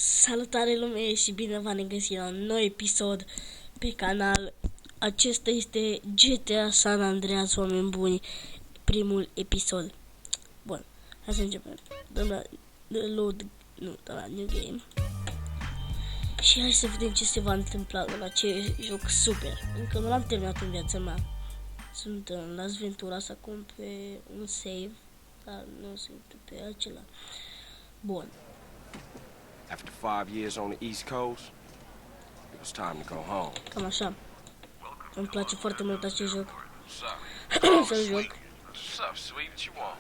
Salutare lume și bine v-am regăsit la un nou episod pe canal. Acesta este GTA San Andreas, oameni buni, primul episod. Bun, hai să începem. Dăm la load, nu, dăm la new game. Și hai să vedem ce se va întâmpla în acest joc super. Încă nu l-am terminat în viața mea. Sunt în Las Venturas acum pe un save, dar nu sunt pe acela. Bun. After 5 years on the East Coast, it was time to go home. Cam așa. Îmi place foarte mult acest joc. Să-l joc. What's up, sweet? What you want?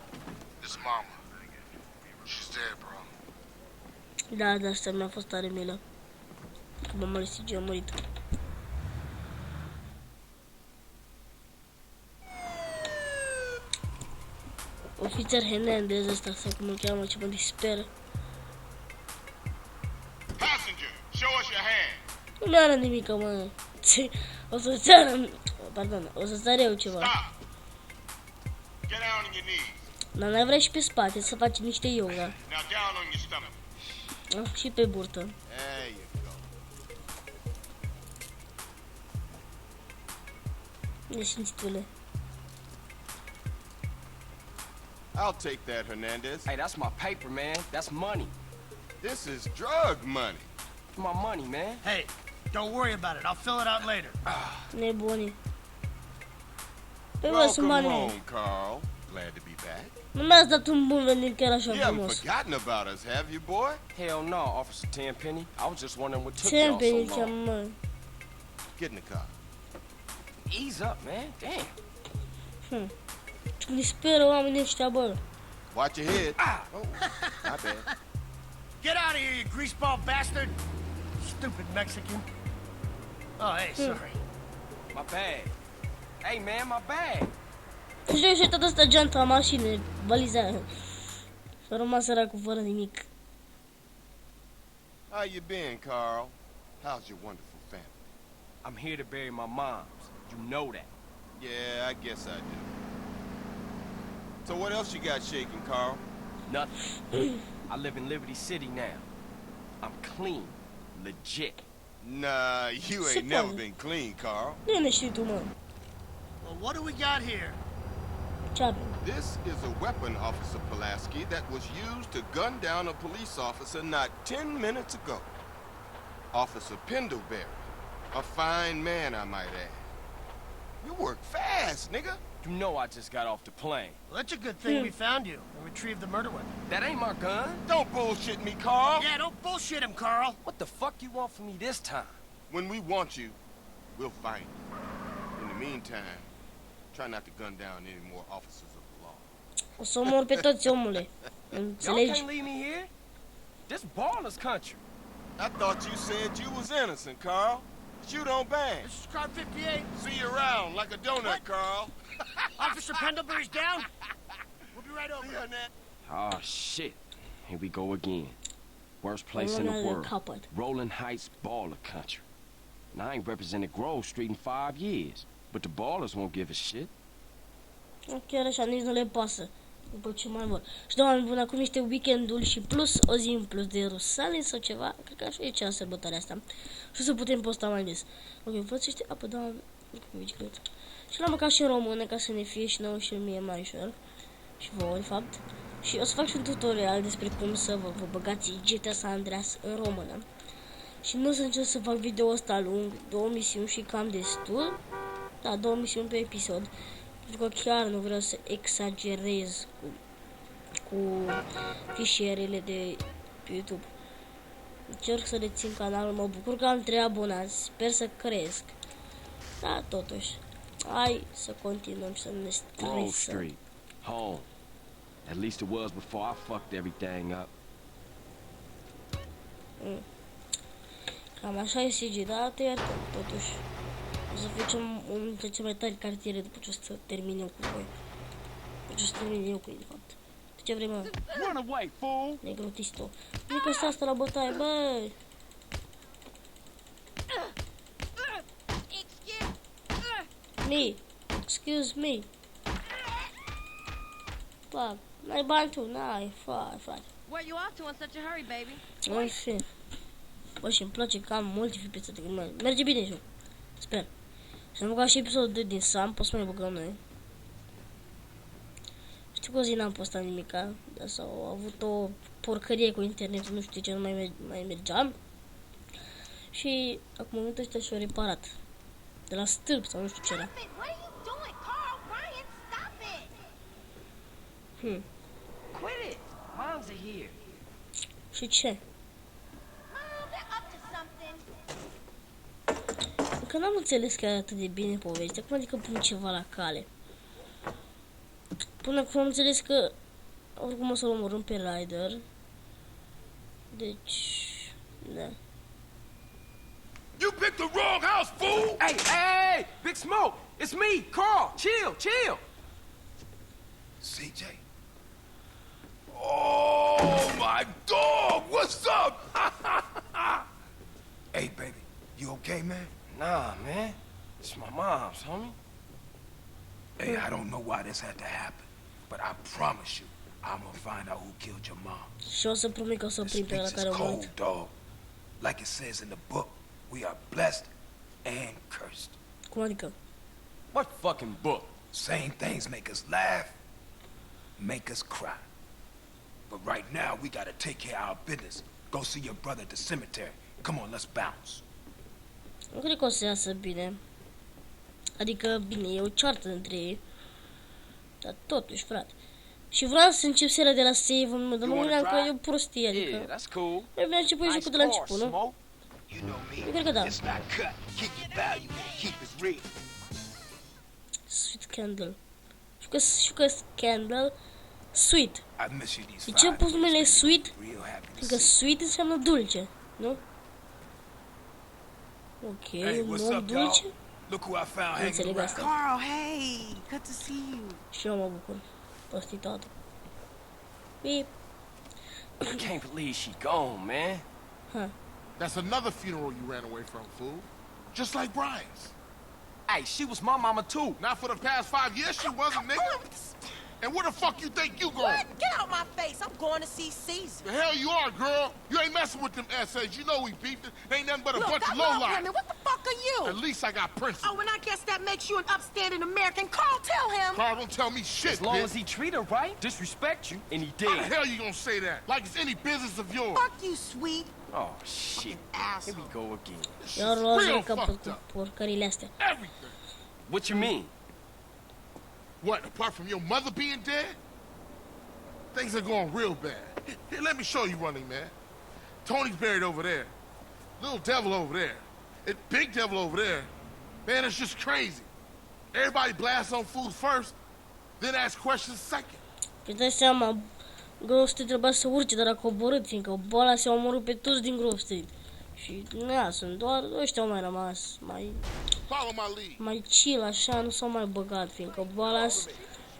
This mama. She's dead, bro. Da, de asta mi-a fost tare milă. Că mama lui CG a murit. Ofițer Hernandez ăsta, sau cum îl cheamă, ce mă disperă. Passenger, show us your hand. Nu mi-ară nimic, mă. O să țară, pardon, o să țară eu ceva. Stop. Get down on your knees. Dar n-ai vrea și pe spate să faci niște yoga. Now down on your stomach. Și pe burtă. There you go. Nesimțitule. I'll take that, Hernandez. Hey, that's my paper, man. That's money. This is drug money. My money, man. Hey, don't worry about it. I'll fill it out later. Nebuni. Păi mă, sunt Welcome banii. home, Carl. Glad to be back. Nu mi-ați dat un bun venit chiar așa You haven't frumos. forgotten about us, have you, boy? Hell no, Officer Tenpenny. I was just wondering what took Ce y'all pe so nici long. mă. Get in the car. Ease up, man. Damn. Mi speră oamenii ăștia, bă. Watch your head. Oh, my bad. Get out of here, you greaseball bastard! Stupid Mexican. Oh, hey, sorry. My bag. Hey, man, my bag. Și eu și tot ăsta geanta mașinii, valiza. S-a rămas săracul fără nimic. How you been, Carl? How's your wonderful family? I'm here to bury my moms. You know that. Yeah, I guess I do. So what else you got shaking, Carl? Nothing. I live in Liberty City now. I'm clean. Legit. Nah, you ain't never been clean, Carl. Nu știi tu, mă. Well, what do we got here? Ce avem? This is a weapon, Officer Pulaski, that was used to gun down a police officer not 10 minutes ago. Officer Pendlebury. A fine man, I might add. You work fast, nigga. You know I just got off the plane. Well, that's a good thing we found you and retrieved the murder weapon. That ain't my gun. Don't bullshit me, Carl. Yeah, don't bullshit him, Carl. What the fuck you want from me this time? When we want you, we'll find you. In the meantime, try not to gun down any more officers of the law. O să omor pe toți, omule. Y'all Înțelegi? can't leave me here. This baller's country. I thought you said you was innocent, Carl. But you don't bang. This is car 58. See you around like a donut, What? Carl. Officer Pendlebury's down. We'll be right over. See you, Annette. Oh shit. Here we go again. Worst place in the Rolling world. capăt. Rolling Heights baller country. And I ain't represented Grove Street in 5 years. But the ballers won't give a shit. Chiar așa, nici nu le pasă. După ce mai vor. Și da, oameni buni, acum este weekendul și plus o zi în plus de Ierusalim sau ceva. Cred că așa e cea sărbătoarea asta. Și o să putem posta mai des. Ok, văd să știi apă, da, bicicletă. Și l-am băgat și în română ca să ne fie și nouă și mie mai ușor. Și vouă, de fapt. Și o să fac și un tutorial despre cum să vă băgați GTA San Andreas în română. Și nu o să încerc să fac video ăsta lung, 2 misiuni și cam destul. Da, 2 misiuni pe episod. Pentru că chiar nu vreau să exagerez cu fișierele de pe YouTube. Încerc să rețin canalul, mă bucur că am 3 abonați, sper să cresc. Da, totuși. Hai să continuăm și să ne Grove stresăm. Street. Home. At least it was before I fucked everything up. Cam așa e CG, da, te iertăm, totuși. O să facem unul dintre cele mai tari cartiere după ce o să termin eu cu voi. După ce o să termin eu cu ei, de fapt. De ce vrei, mă? Run away, fool! Negrotisto. Nu că stă asta la bătaie, băi! Me! Excuse me! Fuck, n-ai bani tu, n-ai, frate. Where you off to in such a hurry, baby? În fine. Bă, și îmi place că am multe FPS de merge bine joc. Sper. Și am băgat și episodul 2 din Sam, poți să mai băgăm noi. Știu că o zi n-am postat nimica, dar s-au avut o porcărie cu internetul, nu știu ce, nu mai mergeam. Și acum în momentul ăsta și-o reparat. De la stâlp sau nu știu ce era. Quit it. Moms are here. Și ce? Încă n-am înțeles chiar atât de bine povestea, cum adică pun ceva la cale. Până acum am înțeles că oricum o să-l omorâm pe Ryder. Deci, da. You picked the wrong house, fool! Hey, Big Smoke. It's me, Carl. Chill. CJ. Oh, my dog! What's up? Hey, baby. You okay, man? Nah, man. It's my mom's, homie. Hey, I don't know why this had to happen, but I promise you, I'm gonna find out who killed your mom. Și o să promit că o să This prind pe ăla speaks care is a cold, murit. dog. Like it says in the book, we are blessed and cursed. Cum adică? What fucking book? Same things make us laugh, make us cry. But right now, we gotta take care of our business. Go see your brother at the cemetery. Come on, let's bounce. Nu cred că o să iasă bine. Adică, bine, e o ceartă între ei. Dar totuși, frate. Și vreau să încep seria de la save-ul meu, dar mă gândeam că e o prostie, Yeah, adică... that's cool. Mai bine început jocul de la început, nu? Smoke. You know me. Eu cred că da. It's not cut. Keep it valuable. Keep it real. Sweet Candle. Știu că Candle, Sweet. I miss you these De ce am pus numele years. Sweet? Real happy to Fiindcă see Sweet înseamnă dulce, nu? Ok, you. Hey, un what's om up, dulce? y'all? Look who I found Nu hanging înțeleg around. asta. Carl, hey, good to see you. Și eu mă bucur. Prostituată. Bip. I can't believe she gone, man. That's another funeral you ran away from, fool. Just like Brian's. Hey, she was my mama too. Not for the past 5 years she wasn't, nigga. And where the fuck you think you going? What? Get out my face. I'm going to see Caesar. The hell you are, girl. You ain't messing with them essays. You know we beefed it. They ain't nothing but a Look, bunch I of love lowlife. women. What the fuck are you? At least I got principles. Oh, and I guess that makes you an upstanding American. Carl, tell him. Carl, don't tell me shit, As long bitch. as he treat her right, disrespect you, and he How the did. hell you gonna say that? Like it's any business of yours. Fuck you, sweet. Oh, shit. Here Asshole. we go again. This Eu is luat real în capăt fucked cu up. porcările astea. Everything. What you mean? What, apart from your mother being dead? Things are going real bad. Here, let me show you running, man. Tony's buried over there. Little devil over there. And big devil over there. Man, it's just crazy. Everybody blasts on food first, then ask questions second. Îți dai seama, Grove Street trebuia să urce, dar a coborât, fiindcă boala s-a omorât pe toți din Grove Street. Și, na, sunt doar ăștia au mai rămas, Follow my lead. mai chill, așa, nu s-au mai băgat, fiindcă boala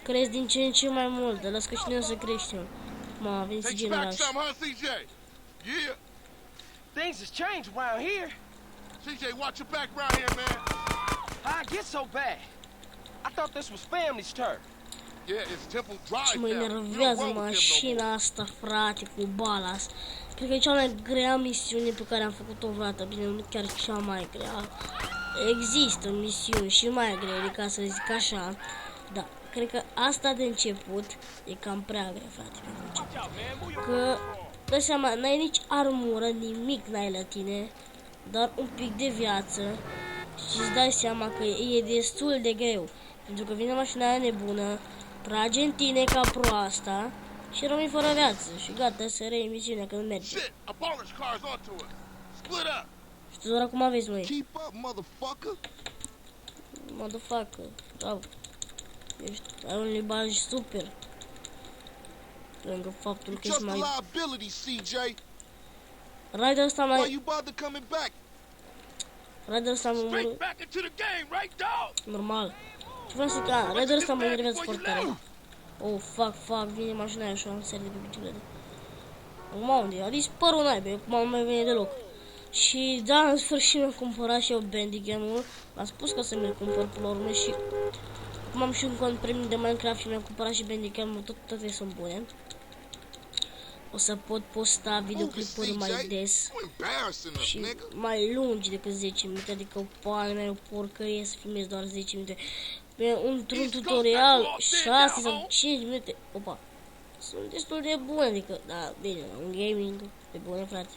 cresc din ce în ce mai mult, dar las că și noi o să creștem. Mă, a venit Take you general. back some, huh, CJ? Yeah. Things has changed around here. CJ, watch your back around here, man. How I get so bad? I thought this was family's turf. Yeah, it's Temple Drive Ce mă now. You don't enervează roll with him no more. mașina asta, frate, cu balas. Cred că e cea mai grea misiune pe care am făcut-o vreodată. Bine, nu chiar cea mai grea. Există misiuni și mai grele, ca să zic așa. Da, cred că asta de început e cam prea grea, frate, pentru început. Că, dă seama, n-ai nici armură, nimic n-ai la tine, doar un pic de viață. Și îți dai seama că e destul de greu. Pentru că vine mașina aia nebună, trage în tine ca proasta și rămâi fără viață. Și gata, să reiei misiunea că nu merge. Shit, a bonus car's onto us. Split up. Și doar acum aveți, măi. Keep up, motherfucker. Motherfucker. Bravo. Ești, ai un limbaj super. Lângă faptul că Just ești a mai... liability, CJ. Rider ăsta Why mai... you bother coming back? Rider ăsta mă Straight back into the game, right, dog? normal. Ce vreau să zic, Rider ăsta mă enervează foarte tare. Oh, fuck, vine mașina aia și am sărit de pe bicicletă. Acum unde e? A dispărut naibii, acum nu mai vine deloc. Și da, în sfârșit mi-am cumpărat și eu Bandicam-ul. M-am spus că să mi-l cumpăr până la urmă și... Acum am și un cont premium de Minecraft și mi-am cumpărat și Bandicam-ul, toate sunt bune. o să pot posta videoclipuri mai des You embarrassing us, și nigga. mai lungi decât 10 minute, adică o palme mea, o porcărie să filmez doar 10 minute. Într-un tutorial 6 sau 5 minute, opa, sunt destul de bune, adică, da, bine, un gaming de bune, frate.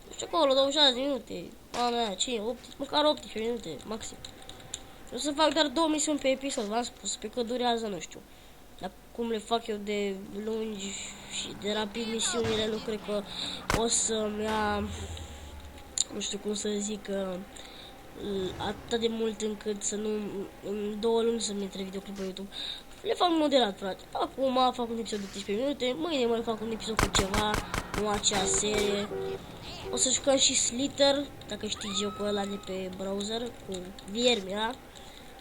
Nu știu acolo, 26 de minute, palme mea, 5, 8, măcar 18 minute, maxim. O să fac doar 2 misiuni pe episod, v-am spus, pe că durează, nu știu. Dar cum le fac eu de lungi și de rapid misiunile, nu cred că o să-mi ia, nu știu cum să zic, atât de mult încât să nu, în 2 luni să-mi intre videoclip pe YouTube. Le fac moderat, frate. Acum fac un episod de 13 minute, mâine mai fac un episod cu ceva, nu acea serie. O să jucăm și Slither, dacă știi jocul ăla de pe browser, cu viermi, da?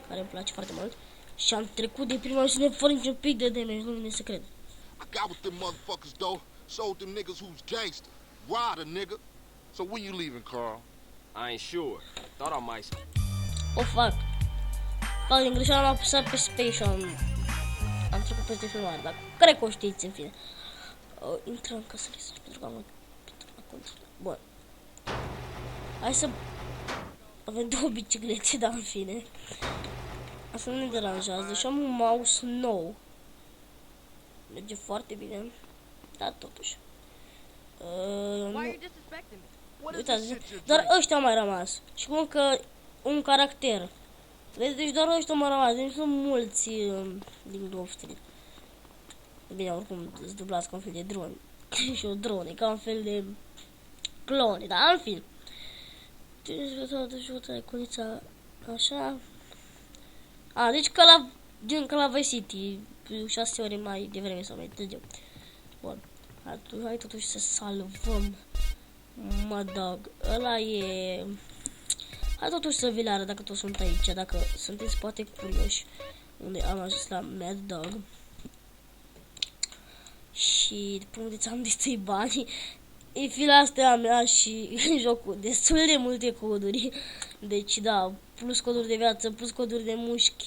Care îmi place foarte mult. Și am trecut de prima misiune fără niciun pic de damage, nu vine să cred. I got with them motherfuckers, though. Showed them niggas who's gangster. Ride a nigga. So when you leaving, Carl? I ain't sure. Thought I might. O fac. Fac din greșeală, am apăsat pe space, am trecut peste filmare, dar cred că o știți, în fine. Intrăm ca să research, pentru că am cont. Bun. Hai să avem 2 biciclete, dar în fine. Asta nu ne deranjează, deși am un mouse nou. Merge foarte bine, dar totuși. Nu. Uitați, doar ăștia au mai rămas. Și cum că un caracter. Deci doar ăștia au mai rămas, deci sunt mulți din Grove Street. Bine, oricum îți dublați ca un fel de drone. Și o drone, ca un fel de clone, dar în fin. Deci iconița așa. A, deci ca la Vice City, 6 ore mai devreme sau mai târziu. Bun, hai totuși să salvăm. Mă dog, ăla e... Hai totuși să vi-l arăt dacă toți sunt aici, dacă sunteți poate curioși unde am ajuns la Mad Dog. Și după unde ți-am destui banii, e fila asta a mea și jocul destul de multe coduri. Deci da, plus coduri de viață, plus coduri de mușchi,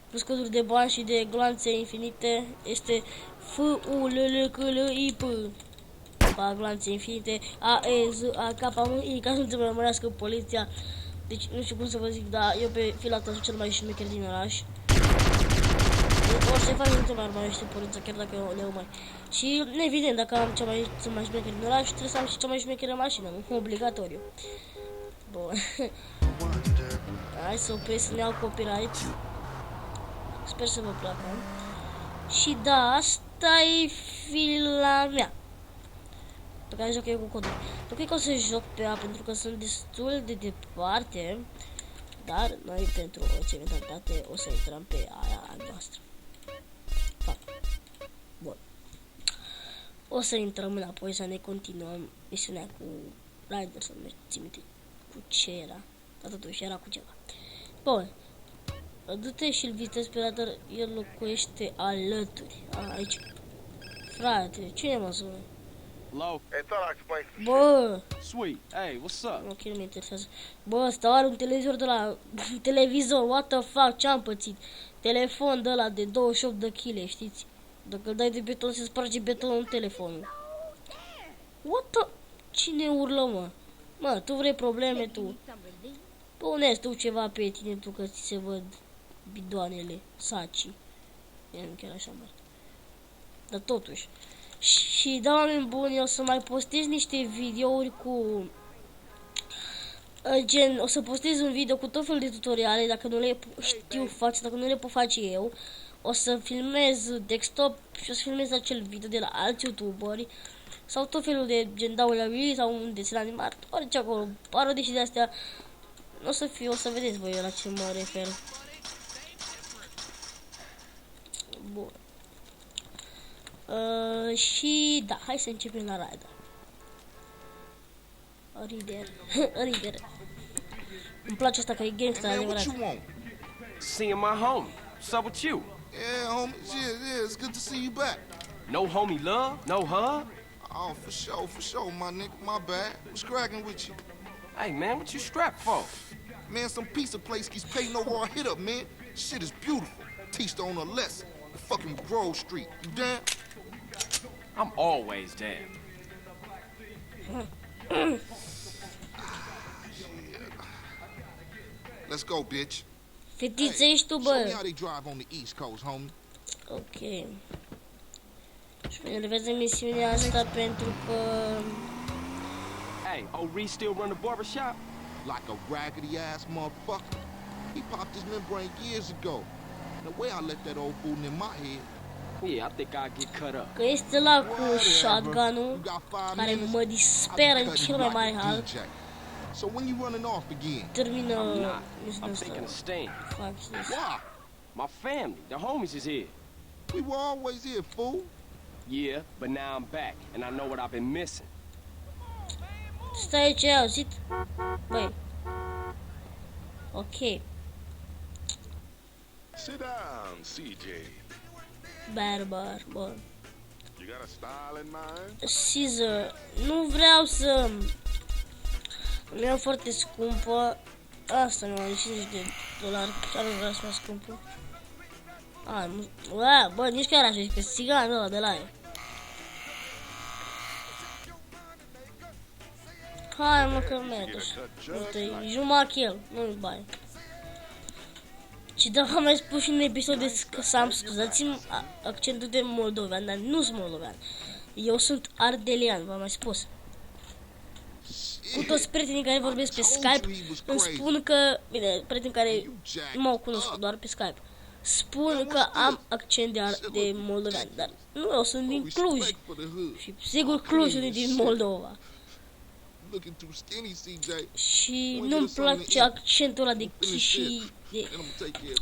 plus coduri de bani și de gloanțe infinite. Este F-U-L-L-C-L-I-P. Gloanțe infinite, A-E-Z-A-K-M-I, ca să nu te mai urmărească poliția. Deci nu știu cum să vă zic, dar eu pe fila asta sunt cel mai șmecher din oraș. Deci orice fac nu te mai urmărește poliția, chiar dacă eu le mai. Și evident, dacă am cea mai șmecher din oraș, trebuie să am și cea mai șmecheră mașină, nu? Obligatoriu. Bun. Hai să opresc să ne iau copyright. Sper să vă placă. Și da, asta e fila mea pe care joc eu cu codul. Nu cred că o să joc pe ea pentru că sunt destul de departe, dar noi pentru orice eventualitate o să intrăm pe aia a noastră. Fac. Bun. O să intrăm înapoi să ne continuăm misiunea cu Ryder, să nu țin minte cu ce era, dar totuși era cu ceva. Bun. Du-te și-l vizitezi pe Ryder, el locuiește alături. Aici. Frate, cine mă sună? Hello? Hey, thought I explained some Bă! Sweet. Hey, what's up? Ok, nu mă interesează. Bă, stau are un televizor de la... televizor, what the fuck, ce-am pățit? Telefon de la de 28 de kg, știți? Dacă îl dai de beton, se sparge betonul în telefonul. What the... Cine urlă, mă? Mă, tu vrei probleme, tu? Pune-ți tu ceva pe tine, tu, că ți se văd bidoanele, saci. E nu chiar așa, mă. Dar totuși. Și da, oameni buni, o să mai postez niște videouri cu... gen, o să postez un video cu tot felul de tutoriale, dacă nu le știu face, dacă nu le pot face eu. O să filmez desktop și o să filmez acel video de la alți youtuberi. Sau tot felul de gen WWE sau un desen animat, orice acolo, parodii și de astea. O să fie, o să vedeți voi la ce mă refer. Bun. Și da, hai să începem la Ryder. Ryder. Îmi place asta că e gangsta adevărat. What you want? Seeing my homie. What's up with you? Yeah, homie. Yeah, it's good to see you back. No homie love? No hug? Oh, for sure, my nigga. My bad. What's cracking with you? Hey, man, what you strapped for? Man, some pizza place keeps paying no raw hit up, man. Shit is beautiful. Teach her on a lesson. Fucking Grove Street. You down? I'm always there. Let's go, bitch. Fetiță ești tu, Show me bă. how they drive on the East Coast, homie. Ok. Și mă enervează misiunea asta pentru că... Hey, oh, Reese still run the barbershop? Like a raggedy ass motherfucker. He popped his membrane years ago. The way I let that old fool in my head. Yeah, I think I'll get cut up. Că este la cu shotgun-ul You got 5 care minutes? mă disperă în I'll cel cut mai you mare like a hal. DJ. So when you running off again? Termină I'm not. misiunea I'm asta. taking a stand. Fac sus. Why? My family, the homies is here. We were always here, fool. Yeah, but now I'm back, and I know what I've been missing. Stai aici, ai auzit? Băi. Ok. Sit down, CJ. Barbar, bă. You got a style in mind? Caesar, nu vreau să... Nu e foarte scumpă. Asta nu are 50 de dolari. Chiar nu vreau să fie scumpă. A, nu... Bă, nici chiar așa, că țiganul ăla de la el. Hai mă că merg așa. Uite, jumătate el, nu-i bani. Și da, am mai spus și în episod de Sam, scuzați-mi accentul de moldovean, dar nu sunt moldovean. Eu sunt ardelean, v-am mai spus. Cu toți prietenii care vorbesc pe Skype îmi spun că, bine, prieteni care nu m-au cunoscut doar pe Skype, spun că am accent de moldovean, dar nu, eu sunt din Cluj. Și sigur Clujul e din Moldova. Looking too skinny, CJ. Și nu-mi place accentul ăla de Chișinău, de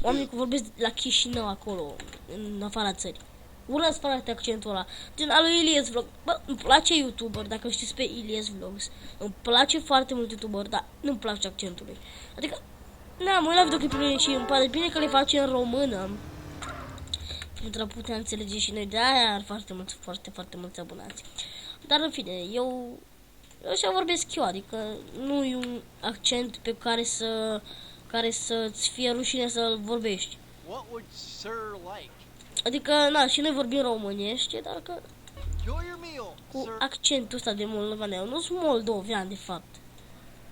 oamenii care vorbesc la Chișinău acolo, în afara țării. Urăsc foarte accentul ăla. Gen al lui Ilias Vlog. Bă, îmi place YouTuber, dacă știți pe Ilias Vlogs. Îmi place foarte mult YouTuber, dar nu-mi place accentul lui. Adică, na, mă uit la videoclipurile și îmi pare bine că le face în română. Pentru a putea înțelege și noi, de-aia are foarte mulți abonați. Dar în fine, eu așa vorbesc eu, adică nu e un accent pe care să-ți fie rușine să-l vorbești. What would sir like? Adică, na, și noi vorbim românește, dar că Enjoy your meal, cu sir. accentul ăsta de moldovean, eu nu sunt moldovean, de fapt.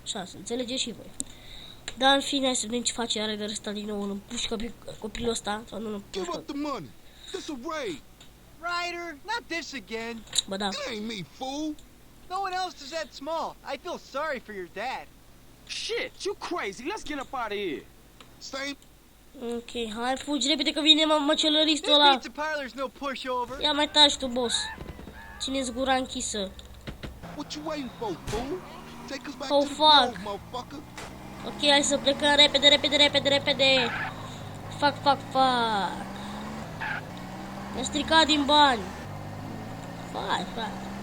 Așa, să înțelegeți și voi. Dar, în fine, hai să vedem ce face Ryder ăsta din nou, îl împușcă pe copilul ăsta, sau nu îl Give împușcă. up the money. This a raid. Ryder, not this again. Bă, da. It ain't me, fool. No one else is that small. I feel sorry for your dad. Shit, you crazy. Let's get up out of here. Same. Ok, hai, fugi repede că vine măcelăristul This ăla. pizza parlor's no pushover. Ia mai taci tu, boss. Ține-ți gura închisă. What you waiting for, fool? Take us back Oh, to the fuck. grove, motherfucker. Ok, hai să plecăm repede. Fac. Mi-a stricat din bani. Hai,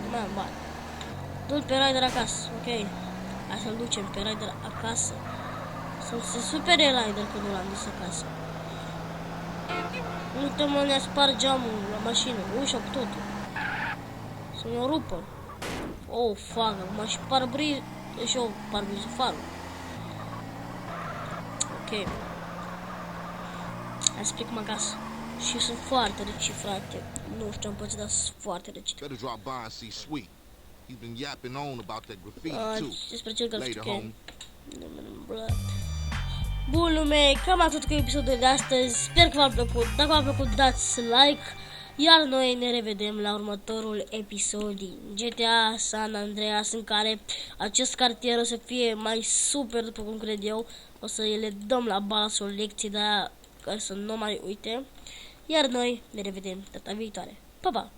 nu mai am bani. Du-l pe Ryder acasă, ok. Hai să-l ducem pe Ryder acasă. Să se supere Ryder că nu l-am dus acasă. Uite mă, ne-a spart geamul la mașină, ușa cu totul. Să ne-o rupă. Oh, fuck, acum și parbriz, și eu parbrizul farul. Ok. Hai să plecăm acasă. Și sunt foarte reci, frate. Nu știu, am pățit, dar sunt foarte reci. Better drop by and see Sweet. He's been yapping on about that graffiti too. Despre cel care Later, știu homie. Bun, lume, cam atât cu episodul de astăzi. Sper că v-a plăcut. Dacă v-a plăcut, dați like. Iar noi ne revedem la următorul episod din GTA San Andreas, în care acest cartier o să fie mai super, după cum cred eu. O să le dăm la bază o lecție de aia ca să nu mai uite. Iar noi ne revedem data viitoare. Pa, pa!